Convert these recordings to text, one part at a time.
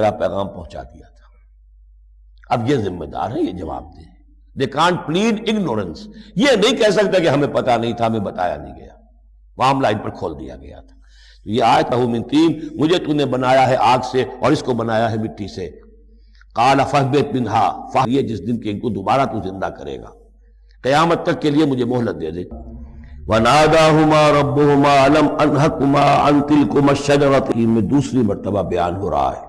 میرا پیغام پہنچا دیا تھا. اب یہ ذمہ دار ہیں، یہ جواب دیں. They can't plead ignorance. یہ نہیں کہہ سکتا کہ ہمیں پتہ نہیں تھا، ہمیں بتایا نہیں گیا، معاملہ ان پر کھول دیا گیا تھا. تو یہ آیت من طین، مجھے تو نے بنایا ہے آگ سے اور اس کو بنایا ہے مٹی سے. قال فاہبط منہا، یہ جس دن کہ ان کو دوبارہ تو زندہ کرے گا، قیامت تک کے لیے مجھے مہلت دے دے. وَنَادَاهُمَا رَبُّهُمَا أَلَمْ أَنْهَكُمَا عَنْ تِلْكُمَا الشَّجَرَةِ، میں دوسری مرتبہ بیان ہو رہا ہے.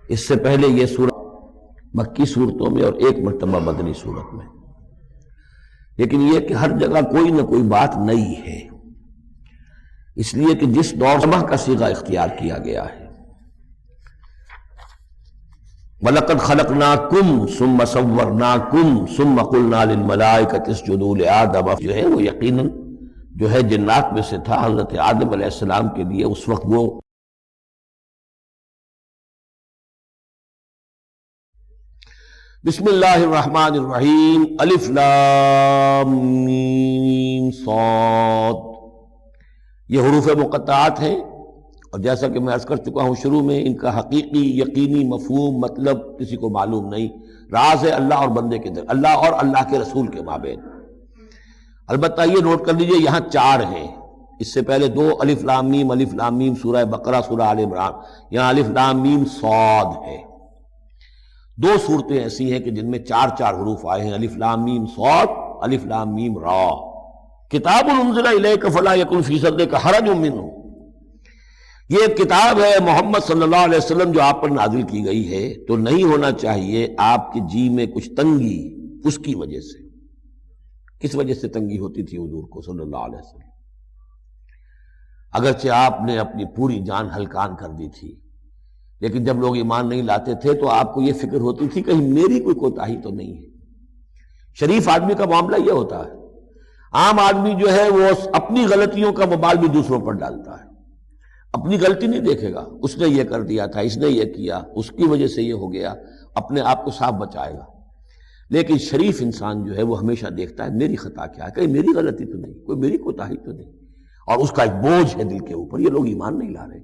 اس سے پہلے یہ سورہ مکی صورتوں میں اور ایک مرتبہ مدنی صورت میں، لیکن یہ کہ ہر جگہ کوئی نہ کوئی بات نئی ہے، اس لیے کہ جس دور سمح کا صیغہ اختیار کیا گیا ہے. وَلَقَدْ خَلَقْنَاكُمْ ثُمَّ صَوَّرْنَاكُمْ ثُمَّ قُلْنَا لِلْمَلَائِكَةِ اسْجُدُوا لِآدَمَ، جو ہے وہ یقیناً جو ہے جنات میں سے تھا. حضرت آدم علیہ السلام کے لیے اس وقت وہ بسم اللہ الرحمن الرحیم الف لام میم صاد، یہ حروف مقطعات ہیں، اور جیسا کہ میں عرض کر چکا ہوں شروع میں، ان کا حقیقی یقینی مفہوم مطلب کسی کو معلوم نہیں. راز ہے اللہ اور بندے کے در، اللہ اور اللہ کے رسول کے مابین. البتہ یہ نوٹ کر لیجئے یہاں چار ہیں، اس سے پہلے دو الف لام میم سورہ بقرہ سورہ آل عمران، یہاں الف لام میم صاد ہے. دو صورتیں ایسی ہیں کہ جن میں چار چار حروف آئے ہیں، الف لام میم صاد، الف لام میم را. کتاب انزل الیک فلا یکن فی صدرک حرج منہ، یہ ایک کتاب ہے محمد صلی اللہ علیہ وسلم جو آپ پر نازل کی گئی ہے، تو نہیں ہونا چاہیے آپ کے جی میں کچھ تنگی اس کی وجہ سے. کس وجہ سے تنگی ہوتی تھی حضور کو صلی اللہ علیہ وسلم؟ اگرچہ آپ نے اپنی پوری جان ہلکان کر دی تھی، لیکن جب لوگ ایمان نہیں لاتے تھے تو آپ کو یہ فکر ہوتی تھی کہیں میری کوئی کوتاہی تو نہیں ہے. شریف آدمی کا معاملہ یہ ہوتا ہے. عام آدمی جو ہے وہ اپنی غلطیوں کا وبال بھی دوسروں پر ڈالتا ہے، اپنی غلطی نہیں دیکھے گا، اس نے یہ کر دیا تھا، اس نے یہ کیا، اس کی وجہ سے یہ ہو گیا، اپنے آپ کو صاف بچائے گا. لیکن شریف انسان جو ہے وہ ہمیشہ دیکھتا ہے میری خطا کیا ہے، کہیں میری غلطی تو نہیں، کوئی میری کوتاہی تو نہیں. اور اس کا ایک بوجھ ہے دل کے اوپر، یہ لوگ ایمان نہیں لا رہے،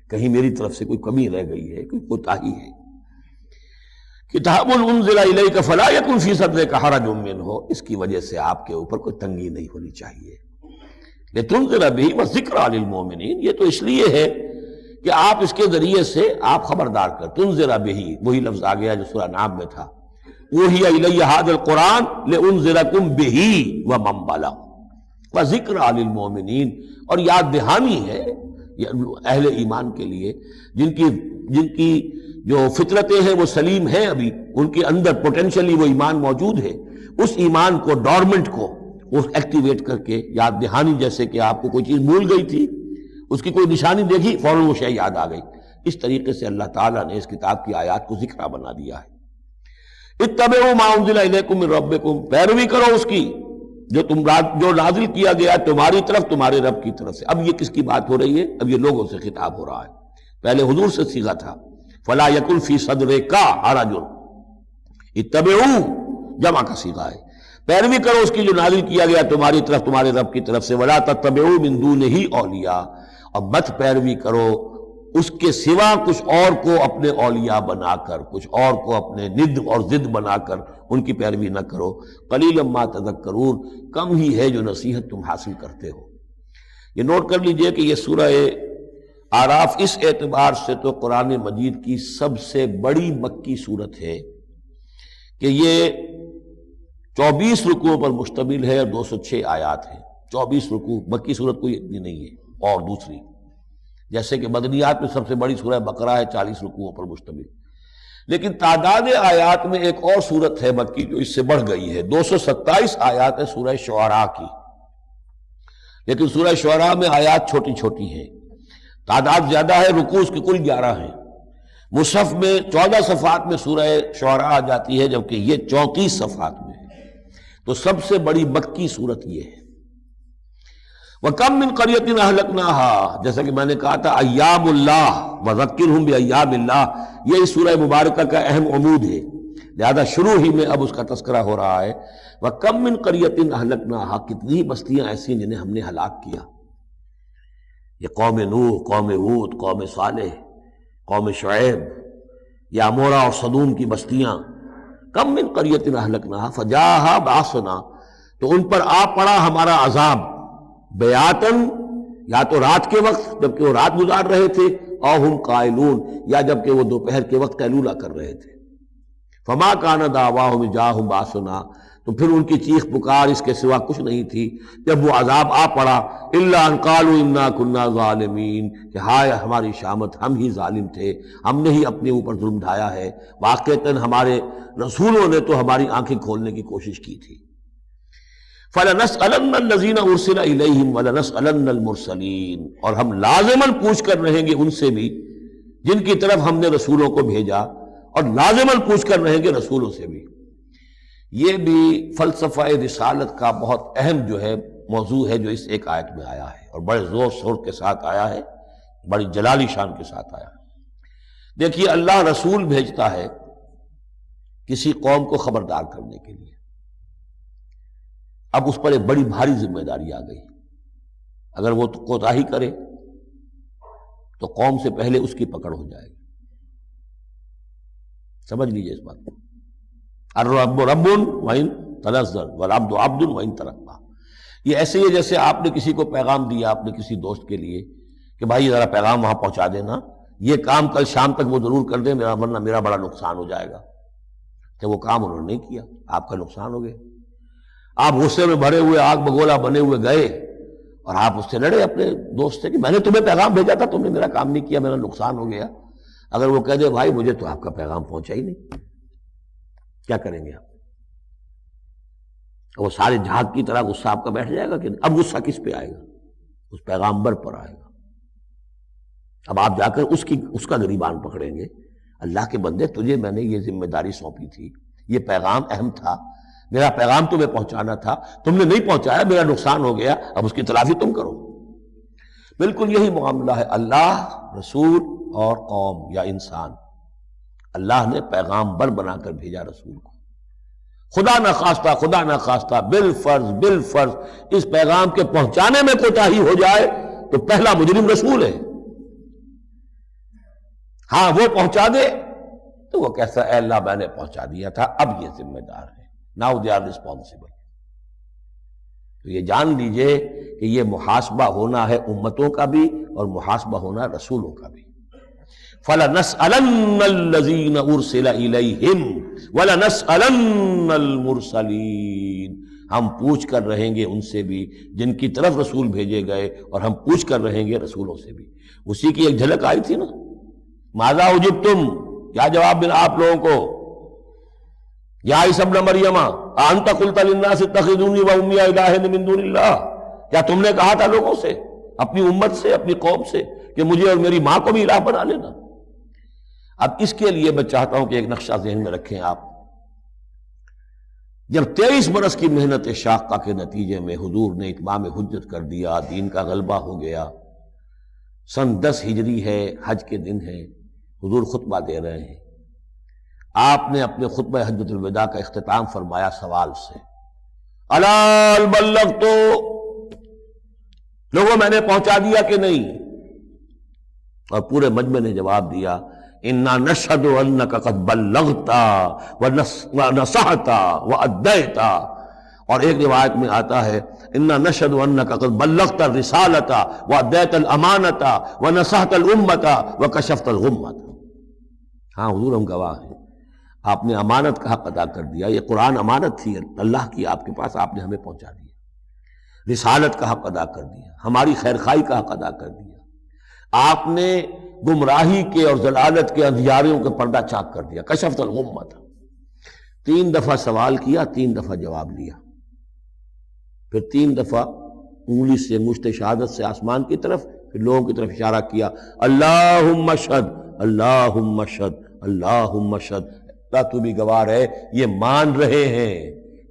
کہیں میری طرف سے کوئی کمی رہ گئی ہے، کوئی کوتاہی ہے. کتاب انزل الیک فلا یکن فی صدرک حرج منہ، اس کی وجہ سے آپ کے اوپر کوئی تنگی نہیں ہونی چاہیے. لتنذر بہ وذکریٰ للمؤمنین، یہ تو اس لیے ہے کہ آپ اس کے ذریعے سے آپ خبردار کر. تنذر بہ، وہی لفظ آ گیا جو سورہ نام میں تھا، اوحی الی ھذا القرآن لانذرکم بہ ومن بلغ وذکریٰ للمؤمنین، اور یاد دہانی ہے اہل ایمان کے لیے جن کی جو فطرتیں ہیں وہ سلیم ہیں، ابھی ان کے اندر پوٹینشلی وہ ایمان موجود ہے. اس ایمان کو، ڈورمنٹ کو وہ ایکٹیویٹ کر کے یاد دہانی، جیسے کہ آپ کو کوئی چیز بھول گئی تھی، اس کی کوئی نشانی دیکھی فوراً وہ شے یاد آ گئی. اس طریقے سے اللہ تعالیٰ نے اس کتاب کی آیات کو ذکرہ بنا دیا ہے. اتبعوا ما انزل الیکم من ربکم، پیروی کرو اس کی جو نازل کیا گیا تمہاری طرف، تمہارے رب کی طرف سے. اب یہ کس کی بات ہو رہی ہے؟ اب یہ لوگوں سے خطاب ہو رہا ہے. پہلے حضور سے صیغہ تھا فلا یکن فی صدرک حرج، اتبعوا جمع کا صیغہ ہے، پیروی کرو اس کی جو نازل کیا گیا تمہاری طرف، تمہارے رب کی طرف سے. ولا تتبعوا من دونہ اولیاء، اور مت پیروی کرو اس کے سوا کچھ اور کو اپنے اولیاء بنا کر، کچھ اور کو اپنے ند اور ضد بنا کر ان کی پیروی نہ کرو. قلیلا ما تذکرون، کم ہی ہے جو نصیحت تم حاصل کرتے ہو. یہ نوٹ کر لیجئے کہ یہ سورہ اعراف اس اعتبار سے تو قرآن مجید کی سب سے بڑی مکی صورت ہے کہ یہ 24 رکوعوں پر مشتمل ہے اور 206 آیات ہیں. 24 رکوع، مکی صورت کوئی اتنی نہیں ہے. اور دوسری جیسے کہ مدنیات میں سب سے بڑی سورہ بقرہ ہے 40 رکوعوں پر مشتمل، لیکن تعداد آیات میں ایک اور سورت ہے مکی جو اس سے بڑھ گئی ہے. 227 آیات ہے سورہ شعراء کی، لیکن سورہ شعراء میں آیات چھوٹی چھوٹی ہیں، تعداد زیادہ ہے، رکوع اس کی کل 11 ہیں. مصحف میں 14 صفحات میں سورہ شعراء آ جاتی ہے، جبکہ یہ 34 صفحات میں ہے. تو سب سے بڑی مکی صورت یہ ہے. وَكَمْ مِنْ قَرْيَةٍ أَهْلَكْنَاهَا، جیسا کہ میں نے کہا تھا ایام اللہ وَذَكِّرْهُمْ بِأَيَّامِ اللہ، یہ اس سورہ مبارکہ کا اہم عمود ہے، لہذا شروع ہی میں اب اس کا تذکرہ ہو رہا ہے. وَكَمْ مِنْ قَرْيَةٍ أَهْلَكْنَاهَا، کتنی بستیاں ایسی جنہیں ہم نے ہلاک کیا. یہ قوم نوح، قوم ہود، قوم صالح، قوم شعیب یا مورا اور صدوم کی بستیاں، کم من قریۃ اہلکناہا فجاءہا بأسنا، تو ان پر آ پڑا ہمارا عذاب بیاتن، یا تو رات کے وقت جبکہ وہ رات گزار رہے تھے، او ہم قائلون، یا جبکہ وہ دوپہر کے وقت قیلولہ کر رہے تھے۔ فما کان دعواہم اذ جاءہم بأسنا، تو پھر ان کی چیخ پکار اس کے سوا کچھ نہیں تھی جب وہ عذاب آ پڑا، الا ان قالوا انا كنا ظالمین، کہ ہائے ہماری شامت، ہم ہی ظالم تھے، ہم نے ہی اپنے اوپر ظلم ڈھایا ہے، واقعتاً ہمارے رسولوں نے تو ہماری آنکھیں کھولنے کی کوشش کی تھی۔ فَلَنَسْأَلَنَّ الَّذِينَ أُرْسِلَ إِلَيْهِمْ وَلَنَسْأَلَنَّ الْمُرْسَلِينَ، اور ہم لازماً پوچھ کر رہیں گے ان سے بھی جن کی طرف ہم نے رسولوں کو بھیجا، اور لازماً پوچھ کر رہیں گے رسولوں سے بھی۔ یہ بھی فلسفہ رسالت کا بہت اہم جو ہے موضوع ہے جو اس ایک آیت میں آیا ہے، اور بڑے زور شور کے ساتھ آیا ہے، بڑی جلالی شان کے ساتھ آیا ہے۔ دیکھیے اللہ رسول بھیجتا ہے کسی قوم کو خبردار کرنے کے لیے، اب اس پر ایک بڑی بھاری ذمہ داری آ گئی، اگر وہ کوتاہی کرے تو قوم سے پہلے اس کی پکڑ ہو جائے گی۔ سمجھ لیجیے اس بات کو، الرب رب وَإِن تنزل والعبد عبد وَإِن ترقى، یہ ایسے ہی ہے جیسے آپ نے کسی کو پیغام دیا اپنے کسی دوست کے لیے کہ بھائی ذرا پیغام وہاں پہنچا دینا، یہ کام کل شام تک وہ ضرور کر دیں، ورنہ میرا بڑا نقصان ہو جائے گا، کہ وہ کام انہوں نے نہیں کیا، آپ کا نقصان ہو گیا۔ آپ غصے میں بھرے ہوئے آگ بگولا بنے ہوئے گئے اور آپ اس سے لڑے اپنے دوست سے کہ میں نے تمہیں پیغام بھیجا تھا، تم نے میرا کام نہیں کیا، میرا نقصان ہو گیا۔ اگر وہ کہہ دے بھائی مجھے تو آپ کا پیغام پہنچا ہی نہیں، کیا کریں گے آپ؟ وہ سارے جھاگ کی طرح غصہ آپ کا بیٹھ جائے گا کہ اب غصہ کس پہ آئے گا؟ اس پیغامبر پر آئے گا۔ اب آپ جا کر اس کا گریبان پکڑیں گے، اللہ کے بندے تجھے میں نے یہ ذمہ داری سونپی تھی، یہ پیغام اہم تھا، میرا پیغام تمہیں پہنچانا تھا، تم نے نہیں پہنچایا، میرا نقصان ہو گیا، اب اس کی تلافی تم کرو۔ بالکل یہی معاملہ ہے اللہ، رسول اور قوم یا انسان۔ اللہ نے پیغامبر بنا کر بھیجا رسول کو، خدا نہ خواستہ بالفرض اس پیغام کے پہنچانے میں کوتاہی ہو جائے تو پہلا مجرم رسول ہے۔ ہاں وہ پہنچا دے تو وہ کہتا ہے اے اللہ میں نے پہنچا دیا تھا، اب یہ ذمہ دار ہے، ناؤ دے آر ریسپانسبل۔ تو یہ جان لیجئے کہ یہ محاسبہ ہونا ہے امتوں کا بھی اور محاسبہ ہونا رسولوں کا بھی۔ فَلَنَسْأَلَنَّ الَّذِينَ أُرْسِلَ إِلَيْهِمْ وَلَنَسْأَلَنَّ الْمُرْسَلِينَ، ہم پوچھ کر رہیں گے ان سے بھی جن کی طرف رسول بھیجے گئے، اور ہم پوچھ کر رہیں گے رسولوں سے بھی۔ اسی کی ایک جھلک آئی تھی نا، ماذا اجبتم، کیا جواب ملا آپ لوگوں کو؟ یا عیسی ابن مریم انت قلت للناس اتخذونی وامي الہین من دون اللہ، کیا تم نے کہا تھا لوگوں سے، اپنی امت سے، اپنی قوم سے کہ مجھے اور میری ماں کو بھی الہ بنا لینا؟ اب اس کے لیے میں چاہتا ہوں کہ ایک نقشہ ذہن میں رکھیں آپ۔ جب 23 برس کی محنت شاقہ کے نتیجے میں حضور نے اتمام حجت کر دیا، دین کا غلبہ ہو گیا، سن 10 ہجری ہے، حج کے دن ہے، حضور خطبہ دے رہے ہیں، آپ نے اپنے خطبہ حجۃ الوداع کا اختتام فرمایا سوال سے، الا هل بلغت، لوگوں میں نے پہنچا دیا کہ نہیں؟ اور پورے مجمع نے جواب دیا انا نشہد انک قد بلغت ونصحت وادیت، اور ایک روایت میں آتا ہے انا نشہد انک قد بلغت الرسالۃ وادیت الامانۃ ونصحت الامۃ وکشفت الغمۃ۔ ہاں حضور ہم گواہ ہیں، آپ نے امانت کا حق ادا کر دیا، یہ قرآن امانت تھی اللہ کی آپ کے پاس، آپ نے ہمیں پہنچا دیا، رسالت کا حق ادا کر دیا، ہماری خیرخواہی کا حق ادا کر دیا، آپ نے گمراہی کے اور ضلالت کے اندھیاریوں کے پردہ چاک کر دیا، کشفت الغمۃ۔ 3 دفعہ سوال کیا، 3 دفعہ جواب لیا، پھر 3 دفعہ انگلی سے انگشت شہادت سے آسمان کی طرف، پھر لوگوں کی طرف اشارہ کیا، اللہم اشہد اللہم اشہد اللہم اشہد، اللہ تو بھی گواہ ہے، یہ مان رہے ہیں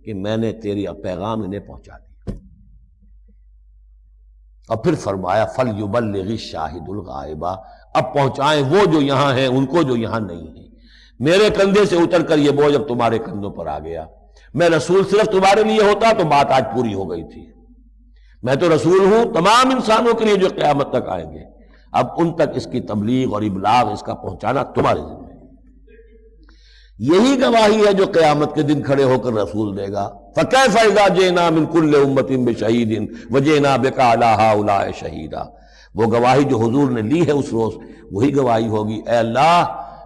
کہ میں نے تیری پیغام انہیں پہنچا دیا۔ اور پھر فرمایا فَلْيُبَلِّغِ الشَّاهِدُ الْغَائِبَ، اب پہنچائیں وہ جو یہاں ہیں ان کو جو یہاں نہیں ہیں۔ میرے کندھے سے اتر کر یہ بوجھ اب تمہارے کندھوں پر آ گیا، میں رسول صرف تمہارے لیے ہوتا تو بات آج پوری ہو گئی تھی، میں تو رسول ہوں تمام انسانوں کے لیے جو قیامت تک آئیں گے، اب ان تک اس کی تبلیغ اور ابلاغ، اس کا پہنچانا تمہارے ذمہ ہے۔ یہی گواہی ہے جو قیامت کے دن کھڑے ہو کر رسول دے گا۔ فَكَيْفَ إِذَا جِئْنَا مِنْ كُلِّ أُمَّةٍ بِشَهِيدٍ وَجِئْنَا بِكَ عَلَىٰ هَٰؤُلَاءِ شَهِيدًا۔ وہ گواہی جو حضور نے لی ہے اس روز، وہی گواہی ہوگی، اے اللہ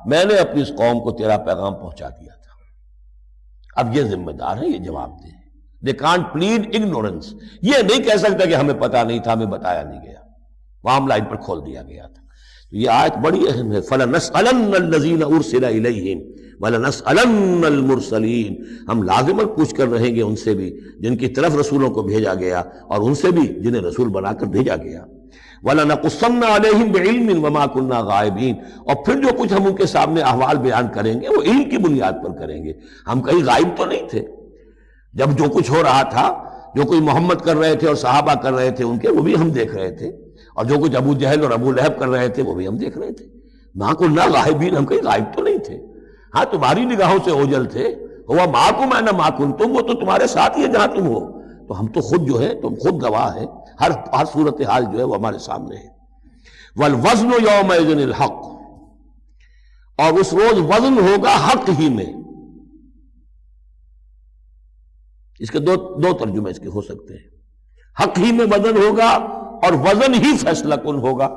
میں نے اپنی اس قوم کو تیرا پیغام پہنچا دیا تھا۔ اب یہ ذمہ دار ہیں، یہ جواب دیں۔ They can't plead ignorance۔ یہ نہیں کہہ سکتا کہ ہمیں پتا نہیں تھا، ہمیں بتایا نہیں گیا، معاملہ ان پر کھول دیا گیا تھا۔ تو یہ آیت بڑی اہم ہے۔ فَلَنَسْأَلَنَّ الَّذِينَ أُرْسِلَ إِلَيْهِمْ وَلَنَسْأَلَنَّ الْمُرْسَلِينَ۔ ہم لازماً پوچھ کر رہیں گے ان سے بھی جن کی طرف رسولوں کو بھیجا گیا، اور ان سے بھی جنہیں رسول بنا کر بھیجا گیا۔ وَلَنَقُصَّنَّ عَلَيْهِمْ بِعِلْمٍ وَمَا كُنَّا غَائِبِينَ۔ اور پھر جو کچھ ہم ان کے سامنے احوال بیان کریں گے وہ علم کی بنیاد پر کریں گے، ہم کہیں غائب تو نہیں تھے۔ جب جو کچھ ہو رہا تھا، جو کوئی محمد کر رہے تھے اور صحابہ کر رہے تھے ان کے، وہ بھی ہم دیکھ رہے تھے، اور جو کچھ ابو جہل اور ابو لہب کر رہے تھے وہ بھی ہم دیکھ رہے تھے۔ مَا كُنَّا غَائِبِينَ، ہم کہیں غائب تو نہیں تھے، ہاں تمہاری نگاہوں سے اوجل تھے۔ ہوا مَعَكُمْ أَيْنَمَا كُنتُمْ، وہ تو تمہارے ساتھ ہی ہے جہاں تم ہو۔ تو ہم تو خود جو ہے، تم خود گواہ ہیں، ہر صورتحال جو ہے وہ ہمارے سامنے ہے۔ وَالْوَزْنُ يَوْمَئِذٍ الْحَقُّ، اور اس روز وزن ہوگا حق ہی میں۔ اس کے دو ترجمے اس کے ہو سکتے ہیں۔ حق ہی میں وزن ہوگا اور وزن ہی فیصلہ کن ہوگا،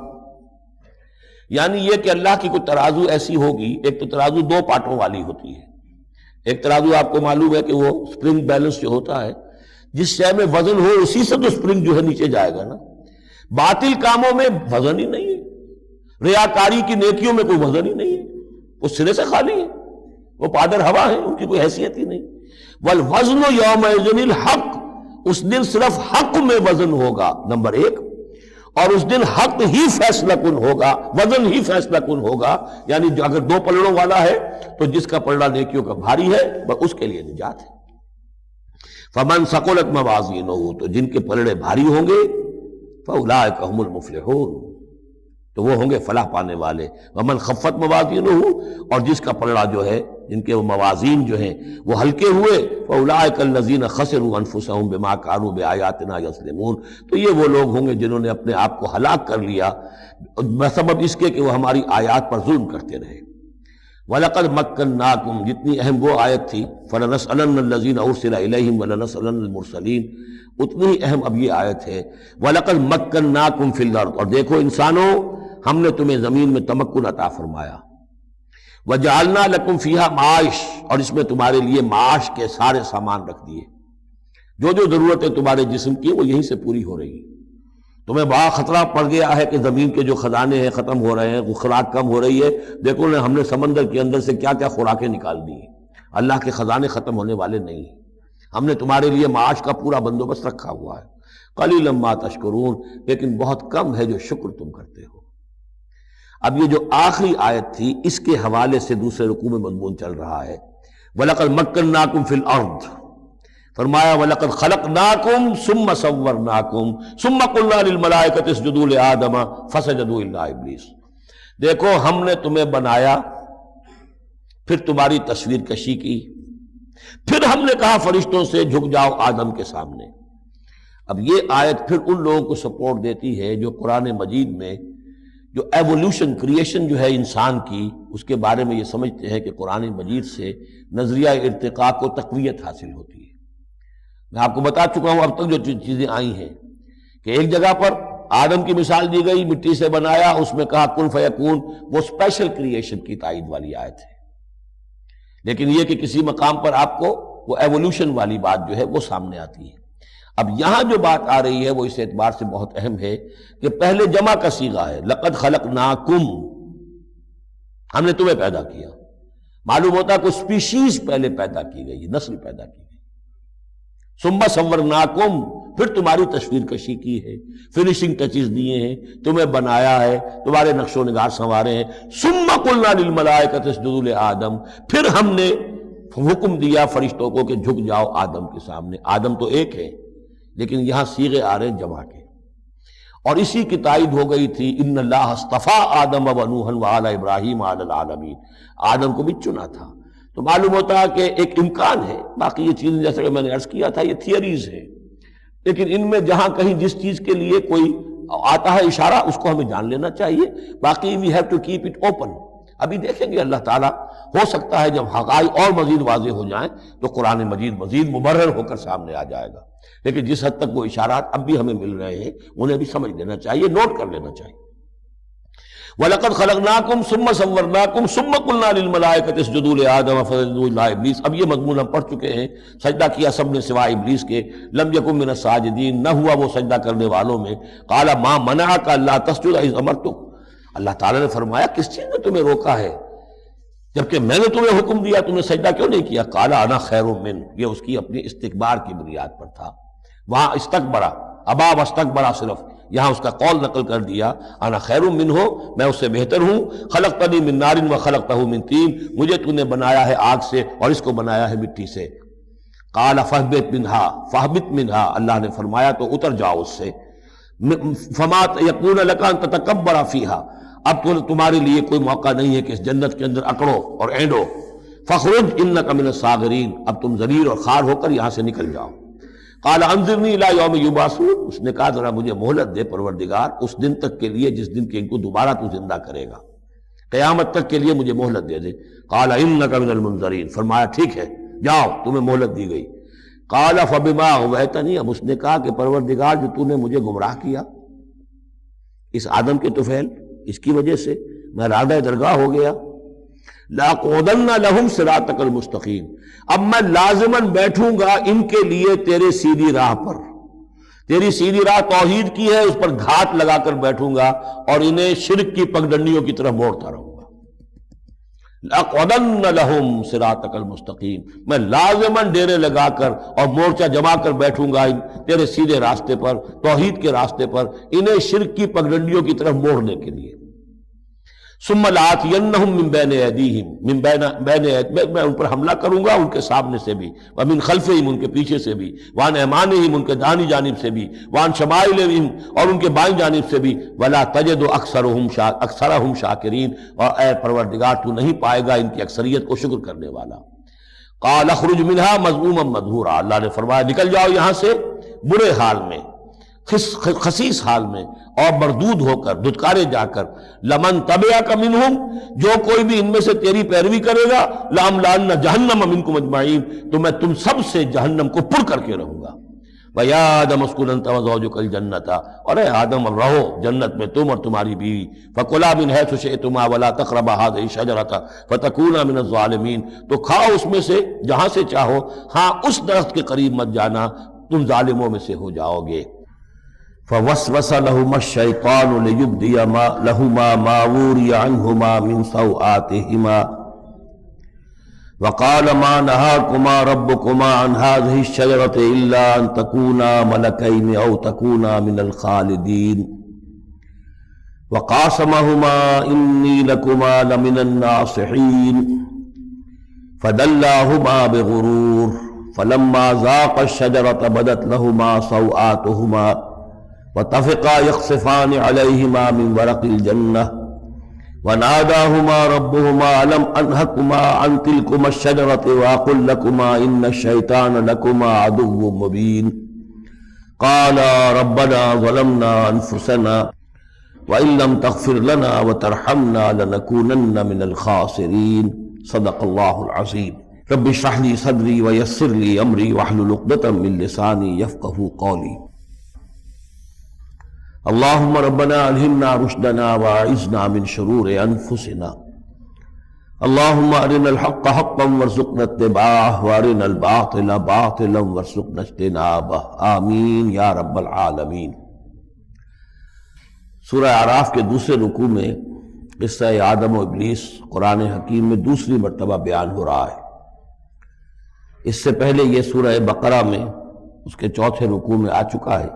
یعنی یہ کہ اللہ کی کوئی ترازو ایسی ہوگی۔ ایک تو ترازو دو پارٹوں والی ہوتی ہے۔ ایک ترازو آپ کو معلوم ہے کہ وہ سپرنگ بیلنس جو ہوتا ہے، جس شے میں وزن ہو اسی سے تو سپرنگ جو ہے نیچے جائے گا نا۔ باطل کاموں میں وزن ہی نہیں ہے، ریاکاری کی نیکیوں میں کوئی وزن ہی نہیں ہے، وہ سرے سے خالی ہے، وہ پادر ہوا ہے، ان کی کوئی حیثیت ہی نہیں۔ والوزن یومئذ الحق، اس دن صرف حق میں وزن ہوگا، نمبر ایک، اور اس دن حق ہی فیصلہ کن ہوگا، وزن ہی فیصلہ کن ہوگا، یعنی جو اگر دو پلڑوں والا ہے تو جس کا پلڑا نیکیوں کا بھاری ہے بس اس کے لیے نجات ہے۔ فمن ثقلت موازینہ، تو جن کے پلڑے بھاری ہوں گے، فاولئک هم المفلحون، تو وہ ہوں گے فلاح پانے والے۔ ومن خفت موازینہ، اور جس کا پلڑا جو ہے، جن کے موازین جو ہیں وہ ہلکے ہوئے، فاولئک الذین خسروا انفسهم بما كانوا بآیاتنا یظلمون، تو یہ وہ لوگ ہوں گے جنہوں نے اپنے آپ کو ہلاک کر لیا بسبب اس کے کہ وہ ہماری آیات پر ظلم کرتے رہے۔ وَلَقَدْ مَكَّنَّاكُمْ، جتنی اہم وہ آیت تھی، فَلَنَسْأَلَنَّ الَّذِينَ أُرْسِلَ إِلَيْهِمْ وَلَنَسْأَلَنَّ الْمُرْسَلِينَ، اتنی ہی اہم اب یہ آیت ہے۔ وَلَقَدْ مَكَّنَّاكُمْ فِي الْأَرْضِ، اور دیکھو انسانوں، ہم نے تمہیں زمین میں تمکن عطا فرمایا۔ وَجَعَلْنَا لَكُمْ فِيهَا معاش، اور اس میں تمہارے لیے معاش کے سارے سامان رکھ دیے، جو جو ضرورتیں تمہارے جسم کی وہ یہیں سے پوری ہو رہی ہیں۔ تمہیں بڑا خطرہ پڑ گیا ہے کہ زمین کے جو خزانے ہیں ختم ہو رہے ہیں، خوراک کم ہو رہی ہے، دیکھو ہم نے سمندر کے اندر سے کیا کیا خوراکیں نکال دی ہیں۔ اللہ کے خزانے ختم ہونے والے نہیں ہیں، ہم نے تمہارے لیے معاش کا پورا بندوبست رکھا ہوا ہے۔ قلیلا ما تشکرون، لیکن بہت کم ہے جو شکر تم کرتے ہو۔ اب یہ جو آخری آیت تھی اس کے حوالے سے دوسرے رکوع میں مضمون چل رہا ہے۔ وَلَقَدْ مَكَّنَّاكُمْ فِي الْأَرْضِ، فرمایا وَلَقَدْ خَلَقْنَاكُمْ ثُمَّ صَوَّرْنَاكُمْ ثُمَّ قُلْنَا لِلْمَلَائِكَةِ اسْجُدُوا لِآدَمَ فَسَجَدُوا إِلَّا إِبْلِيسَ، دیکھو ہم نے تمہیں بنایا، پھر تمہاری تصویر کشی کی، پھر ہم نے کہا فرشتوں سے جھک جاؤ آدم کے سامنے۔ اب یہ آیت پھر ان لوگوں کو سپورٹ دیتی ہے جو قرآن مجید میں جو ایوولوشن، کریشن جو ہے انسان کی، اس کے بارے میں یہ سمجھتے ہیں کہ قرآن مجید سے نظریہ ارتقاء کو تقویت حاصل ہوتی ہے۔ میں آپ کو بتا چکا ہوں اب تک جو چیزیں آئی ہیں کہ ایک جگہ پر آدم کی مثال دی گئی، مٹی سے بنایا، اس میں کہا کن فیکون، وہ اسپیشل کریشن کی تائید والی آیت ہے۔ لیکن یہ کہ کسی مقام پر آپ کو وہ ایوولوشن والی بات جو ہے وہ سامنے آتی ہے۔ اب یہاں جو بات آ رہی ہے وہ اس اعتبار سے بہت اہم ہے کہ پہلے جمع کا صیغہ ہے، لقد خلقناکم، ہم نے تمہیں پیدا کیا، معلوم ہوتا ہے کوئی سپیشیز پہلے پیدا کی گئی، نسل پیدا کی گئی۔ ثم صورناکم، پھر تمہاری تصویر کشی کی ہے، فنیشنگ ٹچز دیے ہیں، تمہیں بنایا ہے، تمہارے نقش و نگار سنوارے ہیں۔ ثم قلنا للملائکۃ اسجدوا لآدم، پھر ہم نے حکم دیا فرشتوں کو کہ جھک جاؤ آدم کے سامنے۔ آدم تو ایک ہے لیکن یہاں صیغے آ رہے ہیں جمع کے، اور اسی کی تائید ہو گئی تھی ان اللہ اصطفیٰ آدم و نوحا وآل ابراہیم علی العالمین، آدم کو بھی چنا تھا۔ تو معلوم ہوتا ہے کہ ایک امکان ہے، باقی یہ چیزیں جیسے کہ میں نے عرض کیا تھا یہ تھیوریز ہیں، لیکن ان میں جہاں کہیں جس چیز کے لیے کوئی آتا ہے اشارہ اس کو ہمیں جان لینا چاہیے، باقی we have to keep it open. ابھی دیکھیں گے اللہ تعالیٰ، ہو سکتا ہے جب حقائق اور مزید واضح ہو جائیں تو قرآن مزید مبرر ہو کر سامنے آ جائے گا، لیکن جس حد تک وہ اشارات اب بھی ہمیں مل رہے ہیں انہیں بھی سمجھ لینا چاہیے، نوٹ کر لینا چاہیے. وَلَقَدْ خَلَقْنَاكُمْ ثُمَّ صَوَّرْنَاكُمْ ثُمَّ قُلْنَا لِلْمَلَائِكَةِ اسْجُدُوا لِآدَمَ فَسَجَدُوا إِلَّا إِبْلِيسَ. اب یہ مضمون ہم پڑھ چکے ہیں، سجدہ کیا سب نے سوائے ابلیس کے. لم یکن من الساجدین، نہ ہوا وہ سجدہ کرنے والوں میں. قال ما منعک الا تسجد اذ امرتک، اللہ تعالیٰ نے فرمایا کس چیز نے تمہیں روکا ہے جبکہ میں نے تمہیں حکم دیا، تم نے سجدہ کیوں نہیں کیا؟ قال انا خیر من، یہ اس کی اپنی استکبار کی بنیاد پر تھا. وہاں استکبرا، ابا واستکبرا صرف، یہاں اس کا قول نقل کر دیا انا خیر منہ، میں اس سے بہتر ہوں. خلقتنی من نار وخلقتہ من طین، مجھے تو نے بنایا ہے آگ سے اور اس کو بنایا ہے مٹی سے. قال فاہبط منہا، اللہ نے فرمایا تو اتر جاؤ اس سے. فما یکون لک ان تتکبر فیہا، اب تو تمہارے لیے کوئی موقع نہیں ہے کہ اس جنت کے اندر اکڑو اور اینڈو. فخرج انک من الصاغرین، اب تم ذلیل اور خوار ہو کر یہاں سے نکل جاؤ. قال انظرنی الی یوم یبعثون، اس نے کہا ذرا مجھے مہلت دے پروردگار اس دن تک کے لیے جس دن کہ ان کو دوبارہ تو زندہ کرے گا، قیامت تک کے لیے مجھے مہلت دے دے. قال انک من المنظرین، فرمایا ٹھیک ہے جاؤ تمہیں مہلت دی گئی. قال فبما اغویتنی، اب اس نے کہا کہ پروردگار جو تو نے مجھے گمراہ کیا اس آدم کے طفیل، اس کی وجہ سے میں رادہ درگاہ ہو گیا. لَأَقْعُدَنَّ لَهُمْ صِرَاطَكَ الْمُسْتَقِيمَ، اب میں لازماً بیٹھوں گا ان کے لیے تیرے سیدھی راہ پر. تیری سیدھی راہ توحید کی ہے، اس پر گھاٹ لگا کر بیٹھوں گا اور انہیں شرک کی پگڈنڈیوں کی طرف موڑتا رہوں گا. لَأَقْعُدَنَّ لَهُمْ صِرَاطَكَ الْمُسْتَقِيمَ، میں لازماً ڈیرے لگا کر اور مورچہ جما کر بیٹھوں گا تیرے سیدھے راستے پر، توحید کے راستے پر، انہیں شرک کی پگڈنڈیوں کی طرف موڑنے کے لیے. ثم لآتینہم من بین ایدیہم، میں ان پر حملہ کروں گا ان کے سامنے سے بھی، ومن خلفہم ان کے پیچھے سے بھی، وعن ایمانہم ان کے دانی جانب سے بھی، وعن شمائلہم اور ان کے بائیں جانب سے بھی. ولا تجد اکثرہم شاکرین، اور اے پروردگار تو نہیں پائے گا ان کی اکثریت کو شکر کرنے والا. قال اخرج منہا مذموما مدحورا، اللہ نے فرمایا نکل جاؤ یہاں سے برے حال میں، خسیس حال میں اور مردود ہو کر، دھتکارے جا کر. لمن تبعک منہم، جو کوئی بھی ان میں سے تیری پیروی کرے گا، لاملأن جہنم منکم اجمعین، تو میں تم سب سے جہنم کو پر کر کے رہوں گا. وَيَا آدَمُ اسْكُنْ أَنْتَ وَزَوْجُكَ الْجَنَّةَ، اور اے آدم اب رہو جنت میں تم اور تمہاری بیوی. فَكُلَا مِنْ حَيْثُ شِئْتُمَا وَلَا تَقْرَبَا هَٰذِهِ الشَّجَرَةَ فَتَكُونَا مِنَ الظَّالِمِينَ، تو کھاؤ اس میں سے جہاں سے چاہو، ہاں اس درخت کے قریب مت جانا، تم ظالموں میں سے ہو جاؤ گے. فوسوس لهما الشیطان لیبدی لهما ما وري عنهما من سوآتهما وقال ما نهاكما ربكما عن هذه الشجرة إلا أن تكونا ملكين أو تكونا من الخالدين وقاسمهما إني لكما لمن الناصحين فدلاهما بغرور فلما ذاقا الشجرة بدت لهما سوآتهما وطفقا يخصفان عليهما من ورق الجنة وناداهما ربهما ألم أنهكما عن تلكما الشجرة وأقل لكما إن الشيطان لكما عدو مبين قالا ربنا ظلمنا أنفسنا وإن لم تغفر لنا وترحمنا لنكونن من الخاسرين. صدق الله العظيم. رب اشرح لي صدري ويسر لي أمري واحلل عقدة من لساني يفقهوا قولي. اللهم ربنا الہمنا رشدنا واعذنا من شرور انفسنا. اللهم ارنا الحق حقا وارزقنا اتباعه وارنا الباطل باطلا وارزقنا اجتنابه. آمین یا رب العالمین. سورہ اعراف کے دوسرے رکوع میں قصہ آدم و ابلیس قرآن حکیم میں دوسری مرتبہ بیان ہو رہا ہے. اس سے پہلے یہ سورہ بقرہ میں اس کے چوتھے رکوع میں آ چکا ہے.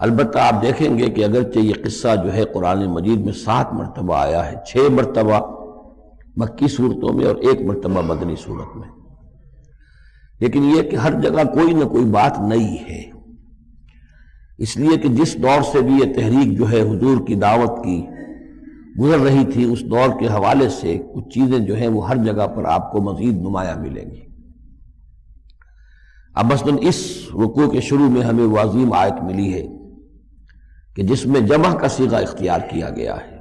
البتہ آپ دیکھیں گے کہ اگرچہ یہ قصہ جو ہے قرآن مجید میں 7 مرتبہ آیا ہے، 6 مرتبہ مکی صورتوں میں اور 1 مرتبہ مدنی صورت میں، لیکن یہ کہ ہر جگہ کوئی نہ کوئی بات نئی ہے، اس لیے کہ جس دور سے بھی یہ تحریک جو ہے حضور کی دعوت کی گزر رہی تھی اس دور کے حوالے سے کچھ چیزیں جو ہیں وہ ہر جگہ پر آپ کو مزید نمایاں ملیں گی. اب مثلاً اس رکوع کے شروع میں ہمیں وہ عظیم آیت ملی ہے کہ جس میں جمع کا صیغہ اختیار کیا گیا ہے۔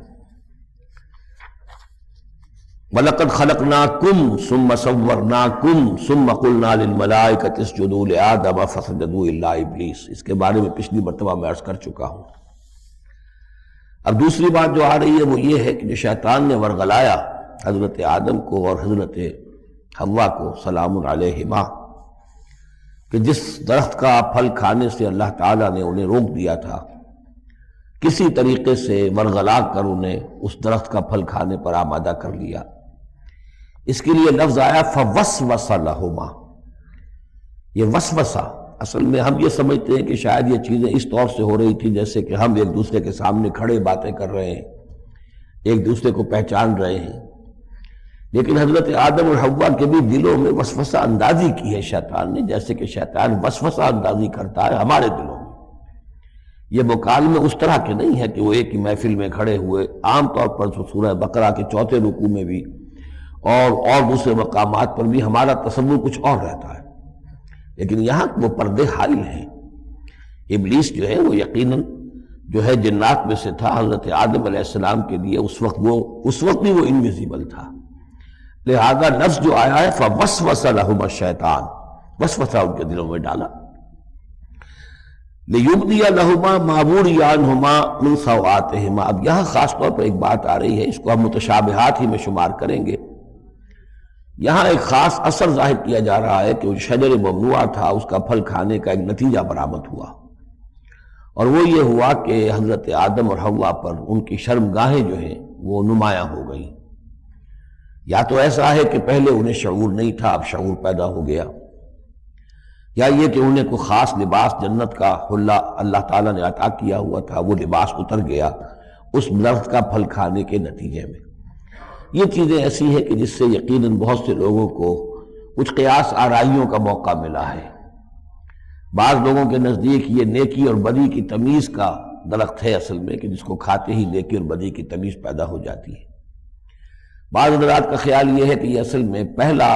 وَلَقَدْ خَلَقْنَاكُمْ ثُمَّ صَوَّرْنَاكُمْ ثُمَّ قُلْنَا لِلْمَلَائِكَةِ اسْجُدُوا لِآدَمَ فَسَجَدُوا إِلَّا إِبْلِيسَ، اس کے بارے میں پچھلی مرتبہ میں عرض کر چکا ہوں۔ اب دوسری بات جو آ رہی ہے وہ یہ ہے کہ جو شیطان نے ورغلایا حضرت آدم کو اور حضرت حوا کو سلام علیہما، کہ جس درخت کا پھل کھانے سے اللہ تعالیٰ نے انہیں روک دیا تھا، کسی طریقے سے ورغلا کر انہیں اس درخت کا پھل کھانے پر آمادہ کر لیا۔ اس کے لیے لفظ آیا فوسوس لہما۔ یہ وسوسہ اصل میں ہم یہ سمجھتے ہیں کہ شاید یہ چیزیں اس طور سے ہو رہی تھی جیسے کہ ہم ایک دوسرے کے سامنے کھڑے باتیں کر رہے ہیں، ایک دوسرے کو پہچان رہے ہیں، لیکن حضرت آدم اور حوا کے بھی دلوں میں وسوسہ اندازی کی ہے شیطان نے، جیسے کہ شیطان وسوسہ اندازی کرتا ہے ہمارے دلوں میں۔ یہ مکالمے اس طرح کے نہیں ہے کہ وہ ایک ہی محفل میں کھڑے ہوئے، عام طور پر سورہ بقرہ کے 4 رکوع میں بھی اور دوسرے مقامات پر بھی ہمارا تصور کچھ اور رہتا ہے، لیکن یہاں وہ پردے حائل ہیں۔ ابلیس جو ہے وہ یقیناً جو ہے جنات میں سے تھا، حضرت آدم علیہ السلام کے لیے اس وقت بھی وہ انویزیبل تھا، لہذا لفظ جو آیا ہے فوسوس لہما الشیطان، وسوسہ ان کے دلوں میں ڈالا۔ لیبدی لہما ما وری عنہما من سوآتہما۔ اب یہاں خاص طور پر ایک بات آ رہی ہے، اس کو ہم متشابہات ہی میں شمار کریں گے۔ یہاں ایک خاص اثر ظاہر کیا جا رہا ہے کہ وہ شجر ممنوع تھا، اس کا پھل کھانے کا ایک نتیجہ برآمد ہوا، اور وہ یہ ہوا کہ حضرت آدم اور حوا پر ان کی شرمگاہیں جو ہیں وہ نمایاں ہو گئیں۔ یا تو ایسا ہے کہ پہلے انہیں شعور نہیں تھا، اب شعور پیدا ہو گیا، یا یہ کہ انہیں کوئی خاص لباس جنت کا حلہ اللہ تعالیٰ نے عطا کیا ہوا تھا، وہ لباس اتر گیا اس درخت کا پھل کھانے کے نتیجے میں۔ یہ چیزیں ایسی ہیں کہ جس سے یقیناً بہت سے لوگوں کو کچھ قیاس آرائیوں کا موقع ملا ہے۔ بعض لوگوں کے نزدیک یہ نیکی اور بدی کی تمیز کا درخت ہے اصل میں، کہ جس کو کھاتے ہی نیکی اور بدی کی تمیز پیدا ہو جاتی ہے۔ بعض حضرات کا خیال یہ ہے کہ یہ اصل میں پہلا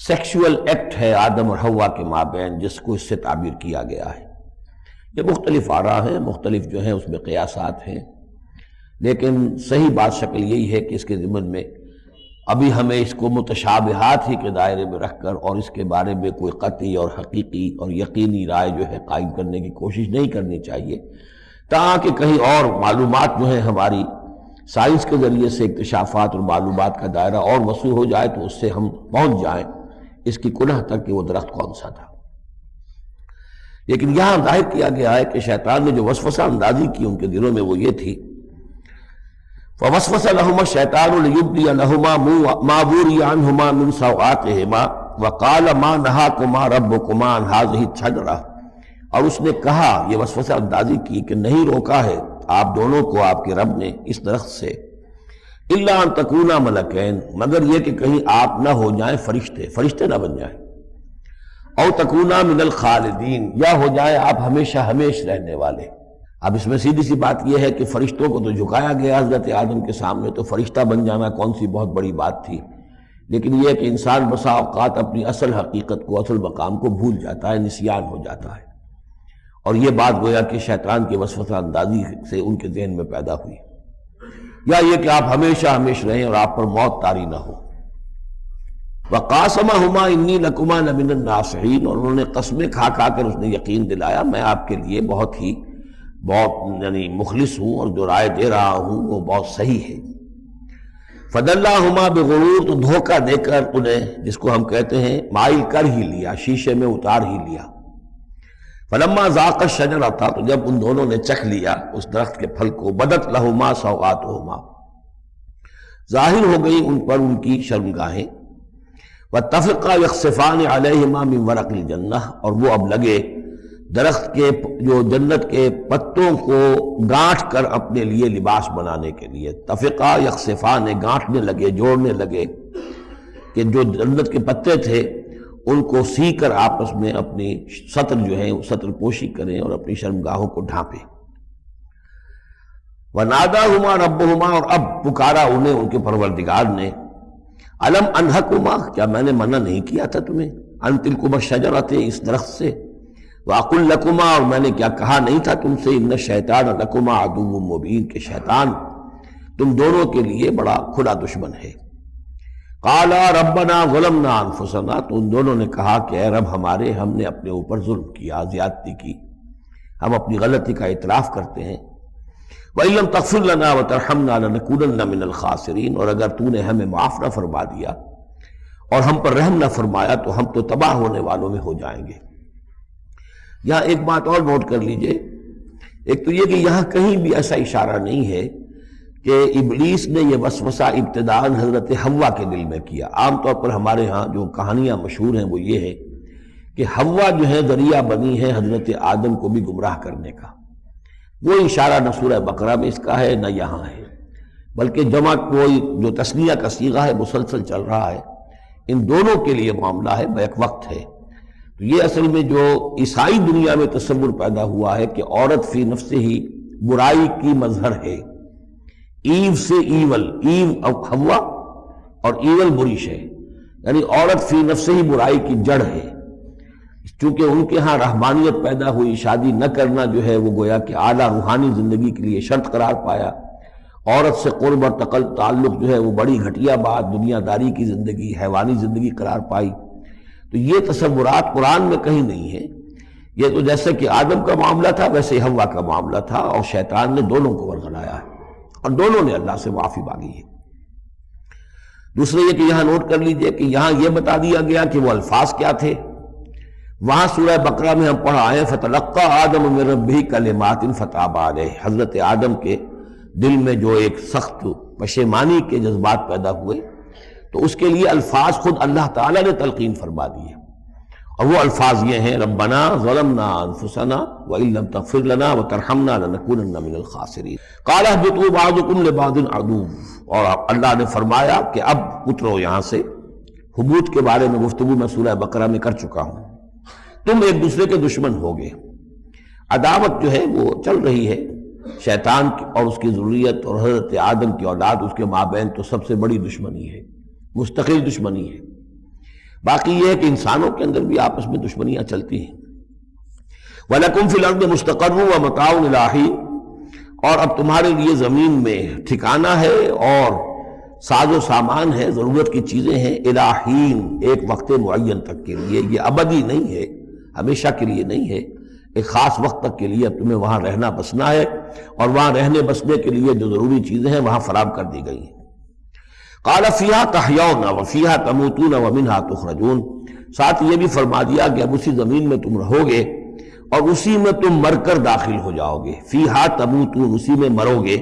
سیکشول ایکٹ ہے آدم اور حوا کے مابین، جس کو اس سے تعبیر کیا گیا ہے۔ یہ مختلف آراء ہیں، مختلف جو ہیں اس میں قیاسات ہیں، لیکن صحیح بات شکل یہی ہے کہ اس کے ضمن میں ابھی ہمیں اس کو متشابہات ہی کے دائرے میں رکھ کر اور اس کے بارے میں کوئی قطعی اور حقیقی اور یقینی رائے جو ہے قائم کرنے کی کوشش نہیں کرنی چاہیے، تاکہ کہیں اور معلومات جو ہیں ہماری سائنس کے ذریعے سے اکتشافات اور معلومات کا دائرہ اور وسیع ہو جائے تو اس سے ہم پہنچ جائیں اس کی کنہ تک کہ وہ درخت کون سا تھا۔ لیکن یہاں ظاہر کیا گیا ہے کہ شیطان نے جو وسوسہ اندازی کی ان کے دلوں میں وہ یہ تھی، فوسوس لہما الشیطان لیبدی لہما ما وری عنہما من سوآتہما وقال ما نہاکما ربکما عن ہذہ الشجرہ، اور اس نے کہا، یہ وسوسہ اندازی کی کہ نہیں روکا ہے آپ دونوں کو آپ کے رب نے اس درخت سے، الا ان تکونا ملکین، مگر یہ کہ کہیں آپ نہ ہو جائیں فرشتے نہ بن جائیں، او تکونا من الخالدین، یا ہو جائیں آپ ہمیشہ ہمیش رہنے والے۔ اب اس میں سیدھی سی بات یہ ہے کہ فرشتوں کو تو جھکایا گیا حضرت آدم کے سامنے، تو فرشتہ بن جانا کون سی بہت بڑی بات تھی، لیکن یہ کہ انسان بسا اوقات اپنی اصل حقیقت کو، اصل مقام کو بھول جاتا ہے، نسیان ہو جاتا ہے، اور یہ بات گویا کہ شیطان کی وسوسہ اندازی سے ان کے ذہن میں پیدا ہوئی، یا یہ کہ آپ ہمیشہ ہمیش رہیں اور آپ پر موت طاری نہ ہو۔ وَقَاسَمَهُمَا إِنِّي لَكُمَا لَمِنَ النَّاصِحِينَ، اور انہوں نے قسمیں کھا کھا کر اس نے یقین دلایا میں آپ کے لیے بہت یعنی مخلص ہوں، اور جو رائے دے رہا ہوں وہ بہت صحیح ہے۔ فَدَلَّاهُمَا بِغُرُورٍ، تو دھوکہ دے کر انہیں، جس کو ہم کہتے ہیں مائل کر ہی لیا، شیشے میں اتار ہی لیا۔ فلما ذاق الشجرۃ، تو جب ان دونوں نے چکھ لیا اس درخت کے پھل کو، بدت لہما سوآتہما، ظاہر ہو گئی ان پر ان کی شرمگاہیں، واتفقا یخصفان علیہما من ورق الجنہ، اور وہ اب لگے درخت کے جو جنت کے پتوں کو گانٹھ کر اپنے لیے لباس بنانے کے لیے، تفقا یخصفان، گانٹھنے لگے، جوڑنے لگے، کہ جو جنت کے پتے تھے ان کو سی کر آپس میں اپنی سطر جو ہے سطر پوشی کریں اور اپنی شرمگاہوں کو ڈھانپیں۔ وَنَادَاهُمَا رَبُّهُمَا، اور اب پکارا انہیں ان کے پروردگار نے، أَلَمْ أَنْهَكُمَا، کیا میں نے منع نہیں کیا تھا تمہیں، أَنْ تِلْكُمَا الشَّجَرَةَ، اس درخت سے، وَأَقُلْ لَكُمَا، اور میں نے کیا کہا نہیں تھا تم سے، ان الشیطان لکما عدو مبین، کہ شیطان تم دونوں کے لیے بڑا کھلا دشمن ہے۔ قالا ربنا ظلمنا انفسنا، تو ان دونوں نے کہا کہ اے رب ہمارے، ہم نے اپنے اوپر ظلم کیا، زیادتی کی، ہم اپنی غلطی کا اعتراف کرتے ہیں۔ وَإِن لَّمْ تَغْفِرْ لَنَا وَتَرْحَمْنَا لَنَكُونَنَّ مِنَ الْخَاسِرِينَ، اور اگر تو نے ہمیں معاف نہ فرما دیا اور ہم پر رحم نہ فرمایا تو ہم تو تباہ ہونے والوں میں ہو جائیں گے۔ یہاں ایک بات اور نوٹ کر لیجئے، ایک تو یہ کہ یہاں کہیں بھی ایسا اشارہ نہیں ہے کہ ابلیس نے یہ وسوسہ ابتداءً حضرت حوا کے دل میں کیا۔ عام طور پر ہمارے ہاں جو کہانیاں مشہور ہیں وہ یہ ہے کہ حوا جو ہے ذریعہ بنی ہے حضرت آدم کو بھی گمراہ کرنے کا۔ وہ اشارہ نہ سورہ بقرہ میں اس کا ہے نہ یہاں ہے، بلکہ جمع کوئی جو تثنیہ کا صیغہ ہے مسلسل چل رہا ہے، ان دونوں کے لیے معاملہ ہے، بیک وقت ہے۔ تو یہ اصل میں جو عیسائی دنیا میں تصور پیدا ہوا ہے کہ عورت فی نفس ہی برائی کی مظہر ہے، ایو سے ایول، ایو اور حوا اور ایول بری شے، یعنی عورت فی نفس ہی برائی کی جڑ ہے۔ چونکہ ان کے ہاں رحمانیت پیدا ہوئی، شادی نہ کرنا جو ہے وہ گویا کہ اعلیٰ روحانی زندگی کے لیے شرط قرار پایا، عورت سے قرب اور تعلق جو ہے وہ بڑی گھٹیا بات، دنیا داری کی زندگی، حیوانی زندگی قرار پائی۔ تو یہ تصورات قرآن میں کہیں نہیں ہے۔ یہ تو جیسے کہ آدم کا معاملہ تھا ویسے حوا کا معاملہ تھا، اور شیطان نے دونوں کو ورغلایا ہے اور دونوں نے اللہ سے معافی مانگی ہے۔ دوسرے یہ کہ یہاں نوٹ کر لیجئے کہ یہاں یہ بتا دیا گیا کہ وہ الفاظ کیا تھے۔ وہاں سورہ بقرہ میں ہم پڑھا آئے فَتَلَقَّى آدَمُ مِن رَبِّهِ كَلِمَاتٍ فَتَابَ عَلَيْهِ، حضرت آدم کے دل میں جو ایک سخت پشیمانی کے جذبات پیدا ہوئے تو اس کے لیے الفاظ خود اللہ تعالیٰ نے تلقین فرما دیے، اور وہ الفاظ یہ ہیں ربنا ظلمنا انفسنا وَإِن لَّمْ تَغْفِرْ لَنَا وَتَرْحَمْنَا لَنَكُونَنَّ مِنَ الْخَاسِرِينَ قَالَ اهْبِطُوا بَعْضُكُمْ لِبَعْضٍ عَدُوٌّ، اور اللہ نے فرمایا کہ اب اترو یہاں سے۔ ہبوط کے بارے میں گفتگو میں سورہ بقرہ میں کر چکا ہوں۔ تم ایک دوسرے کے دشمن ہوگے، عداوت جو ہے وہ چل رہی ہے، شیطان اور اس کی ذریت اور حضرت آدم کی اولاد، اس کے مابین تو سب سے بڑی دشمنی ہے، مستقل دشمنی ہے۔ باقی یہ ہے کہ انسانوں کے اندر بھی آپس میں دشمنیاں چلتی ہیں۔ وَلَكُمْ فِي الْأَرْضِ مُسْتَقَرٌّ وَمَتَاعٌ إِلَىٰ حِينٍ، اور اب تمہارے لیے زمین میں ٹھکانہ ہے اور ساز و سامان ہے، ضرورت کی چیزیں ہیں، إِلَىٰ حِينٍ، ایک وقت معین تک کے لیے، یہ ابدی نہیں ہے، ہمیشہ کے لیے نہیں ہے، ایک خاص وقت تک کے لیے اب تمہیں وہاں رہنا بسنا ہے، اور وہاں رہنے بسنے کے لیے جو ضروری چیزیں ہیں وہاں فراہم کر دی گئی ہیں۔ قال فیہا تحیون وفیہا تموتون ومنہا تخرجون، ساتھ یہ بھی فرما دیا کہ اب اسی زمین میں تم رہو گے اور اسی میں تم مر کر داخل ہو جاؤ گے، فیہا تموتون، اسی میں مرو گے،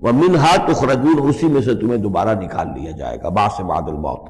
ومنہا تخرجون، اسی میں سے تمہیں دوبارہ نکال لیا جائے گا، بعث بعد الموت۔